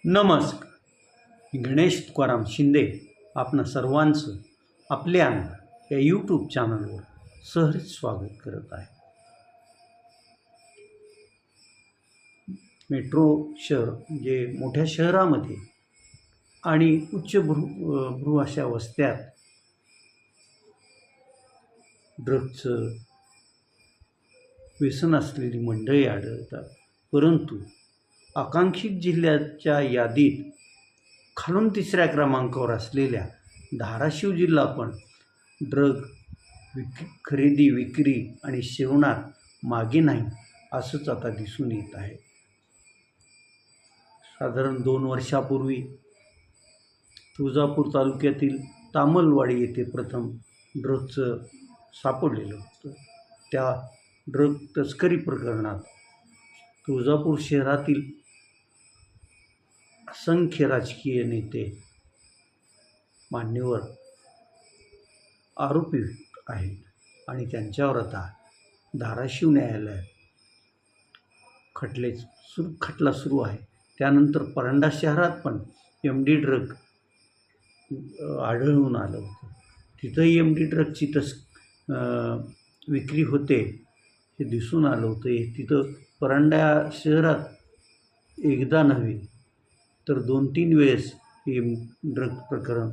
नमस्कार. मी गणेश तुकाराम शिंदे आपणा सर्वांचं आपल्या या यूट्यूब चॅनलवर सहर्ष स्वागत करत आहे. मेट्रो शहर म्हणजे मोठ्या शहरामध्ये आणि उच्चभ्रू अशा वस्त्यात ड्रग्जचं व्यसन असलेली मंडळी आढळतात. परंतु आकांक्षित जिल्ह्याच्या यादीत खालून 3ऱ्या क्रमांकावर असलेल्या धाराशिव जिल्हा पण खरेदी, विक्री आणि सेवनात मागे नाही असंच आता दिसून येत आहे. साधारण 2 वर्षापूर्वी तुळजापूर तालुक्यातील तामलवाडी येथे प्रथम ड्रग्जचं सापडलेलं होतं. त्या ड्रग तस्करी प्रकरणात तुळजापूर शहरातील असंख्य राजकीय नेते, मान्यवर आरोपी आहेत आणि त्यांच्यावर आता धाराशिव न्यायालयात खटला सुरू आहे. त्यानंतर परंडा शहरात पण MD ड्रग आढळून आलं होतं. तिथंही MD ड्रगची विक्री होते हे दिसून आलं होतं. तिथं परंडा शहरात एकदा नव्हे तर 2-3 वेळेस हे ड्रग प्रकरण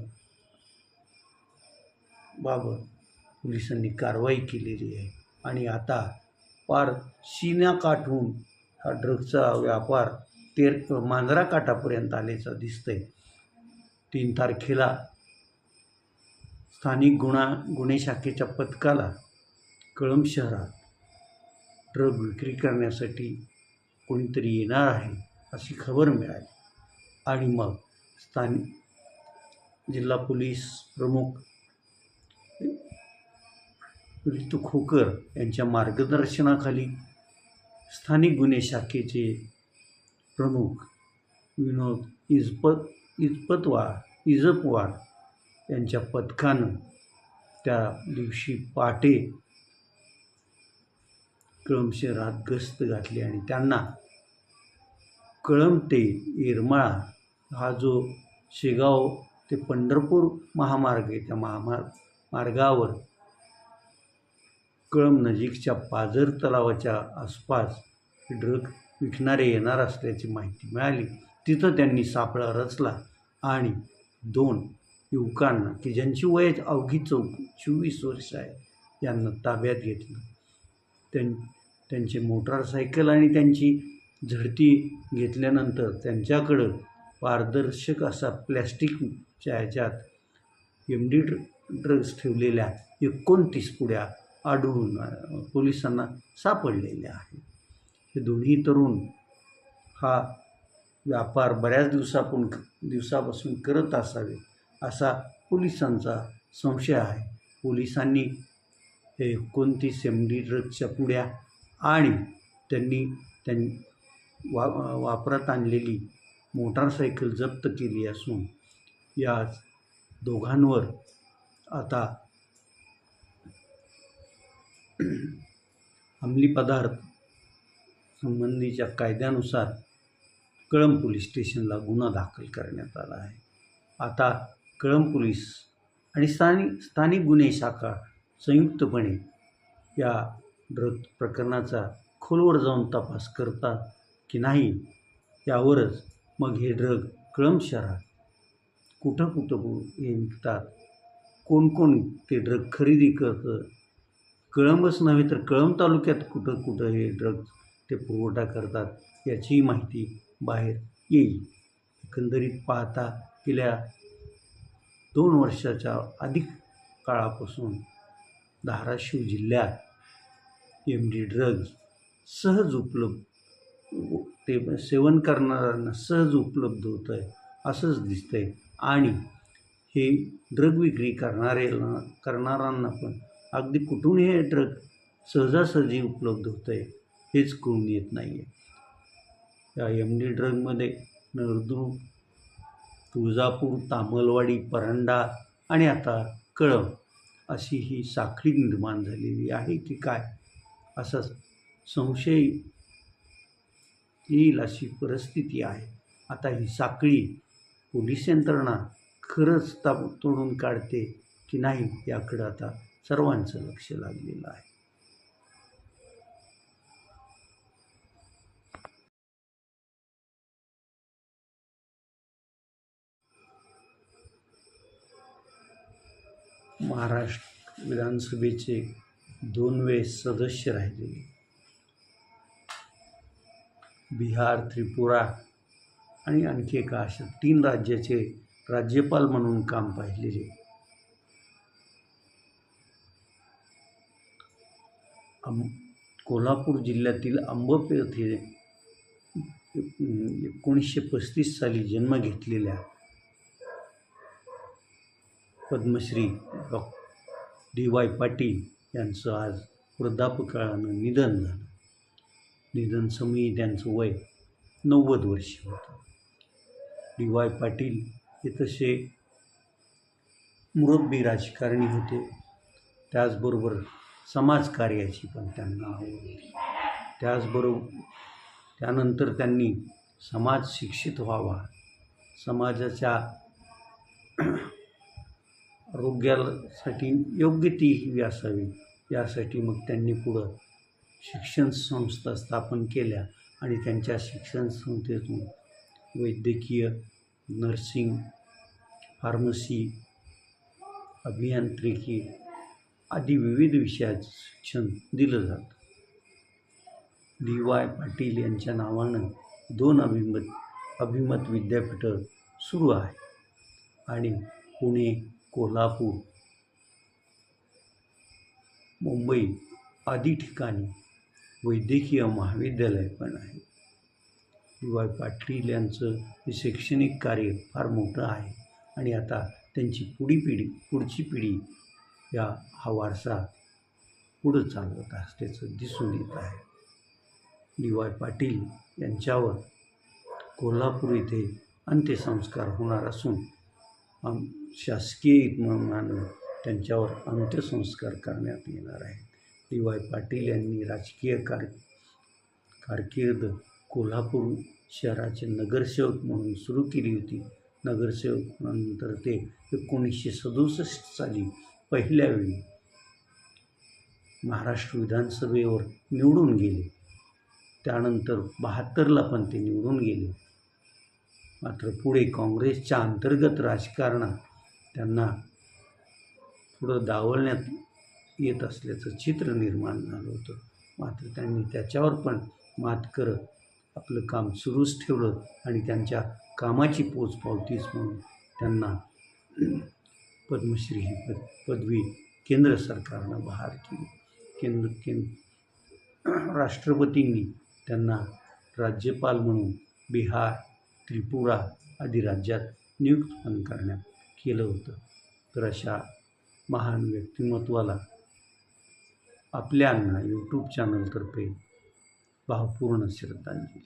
बाबत पोलिसांनी कारवाई केलेली आहे आणि आता पार सीनाकाठून हा ड्रगचा व्यापार मांजरा काठापर्यंत आल्याचं दिसतंय. 3 तारखेला स्थानिक गुन्हे शाखेच्या पथकाला कळंब शहरात ड्रग विक्री करण्यासाठी कोणीतरी येणार आहे अशी खबर मिळाली आणि मग स्थानिक जिल्हा पोलीस प्रमुख ऋतू खोकर यांच्या मार्गदर्शनाखाली स्थानिक गुन्हे शाखेचे प्रमुख विनोद इजपवार यांच्या पथकानं त्या दिवशी पहाटे कळंब शहरात गस्त घातली आणि त्यांना कळंब ते येरमाळा हा जो शेगाव ते पंढरपूर महामार्ग आहे, त्या मार्गावर कळंब नजीकच्या पाझर तलावाच्या आसपास ड्रग विकणारे येणार असल्याची माहिती मिळाली. तिथं त्यांनी सापळा रचला आणि 2 युवकांना की ज्यांची वय अवघी 24 वर्ष आहे यांना ताब्यात घेतलं. त्यांचे मोटारसायकल आणि त्यांची झडती घेतल्यानंतर त्यांच्याकडं पारदर्शक असा प्लॅस्टिकच्या ह्याच्यात MD ड्रग्ज ठेवलेल्या 29 पुड्या आढळून पोलिसांना सापडलेल्या आहेत. हे दोन्ही तरुण हा व्यापार बऱ्याच दिवसापासून करत असावे असा पोलिसांचा संशय आहे. पोलिसांनी हे 29 MD ड्रग्जच्या पुड्या आणि त्यांनी वापरात आणलेली मोटारसायकल जप्त केली असून या दोघांवर आता अंमली पदार्थ संबंधीच्या कायद्यानुसार कळंब पोलीस स्टेशनला गुन्हा दाखल करण्यात आला आहे. आता कळंब पोलीस आणि स्थानिक गुन्हे शाखा संयुक्तपणे या ड्रग प्रकरणाचा खोलवर जाऊन तपास करतात की नाही यावरच मग हे ड्रग कळंब शहरात कुठं हे विकतात, कोण ते ड्रग खरेदी करतं, कळंबच नव्हे तर कळंब तालुक्यात कुठं हे ड्रग ते पुरवठा करतात याचीही माहिती बाहेर येईल. एकंदरीत पाहता गेल्या 2 वर्षाच्या अधिक काळापासून धाराशिव जिल्ह्यात MD ड्रग्ज सहज ते सेवन करणाऱ्यांना सहज उपलब्ध होतं आहे असंच दिसतं आहे आणि हे ड्रग विक्री करणाऱ्यांना पण अगदी कुठून हे ड्रग सहजासहजी उपलब्ध होतं आहे हेच कळून येत नाही आहे. या MD ड्रगमध्ये नळदुर्ग, तुळजापूर, तामलवाडी, परंडा आणि आता कळंब अशी ही साखळी निर्माण झालेली आहे की काय असा संशय येईल अशी परिस्थिती आहे. आता ही साखळी पोलीस यंत्रणा खरंच तोडून काढते की नाही याकडं आता सर्वांचं लक्ष लागलेलं आहे. महाराष्ट्र विधानसभेचे 2 वेळेस सदस्य राहिलेले, बिहार, त्रिपुरा आणि आणखी एका अशा 3 राज्याचे राज्यपाल म्हणून काम पाहिलेले, कोल्हापूर जिल्ह्यातील अंबप येथे 1935 साली जन्म घेतलेल्या पद्मश्री डी.वाय. पाटील यांचं आज वृद्धापकाळानं निधन झालं. निधनसमयी त्यांचं वय 90 वर्षे होतं. डी.वाय. पाटील हे तसे मुरब्बी राजकारणी होते, त्याचबरोबर समाजकार्याची पण त्यांना आवड होती. त्यानंतर त्यांनी समाज शिक्षित व्हावा, समाजाच्या आरोग्यासाठी योग्य ती ही असावी, यासाठी मग त्यांनी पुढं शिक्षण संस्था स्थापन केल्या आणि त्यांच्या शिक्षण संस्थेतून वैद्यकीय, नर्सिंग, फार्मसी, अभियांत्रिकी आदी विविध विषयाचं शिक्षण दिलं जातं. डी.वाय. पाटील यांच्या नावानं 2 अभिमत विद्यापीठं सुरू आहे आणि पुणे, कोल्हापूर, मुंबई आदी ठिकाणी वैद्यकीय महाविद्यालय पण आहे. डी.वाय. पाटील यांचं हे शैक्षणिक कार्य फार मोठं आहे आणि आता त्यांची पुढची पिढी हा वारसा पुढं चालवत असल्याचं दिसून येत आहे. डी.वाय. पाटील यांच्यावर कोल्हापूर येथे अंत्यसंस्कार होणार असून शासकीय इतमामानं त्यांच्यावर अंत्यसंस्कार करण्यात येणार आहेत. डी.वाय. पाटील यांनी राजकीय कारकीर्द कोल्हापूर शहराचे नगरसेवक म्हणून सुरू केली होती. नगरसेवक नंतर ते 1967 साली पहिल्या वेळी महाराष्ट्र विधानसभेवर निवडून गेले. त्यानंतर 72ला पण ते निवडून गेले. मात्र पुढे काँग्रेसच्या अंतर्गत राजकारणात त्यांना पुढं डावलण्यात येत असल्याचं चित्र निर्माण झालं होतं. मात्र त्यांनी त्याच्यावर पण मात करत आपलं काम सुरूच ठेवलं आणि त्यांच्या कामाची पोचपावतीच म्हणून त्यांना पद्मश्री ही पदवी केंद्र सरकारनं बहाल केली. राष्ट्रपतींनी त्यांना राज्यपाल म्हणून बिहार, त्रिपुरा आदी राज्यात नियुक्त पण करण्यात केलं होतं. तर अशा महान व्यक्तिमत्वाला आपल्या यूट्यूब चॅनलतर्फे भावपूर्ण श्रद्धांजली.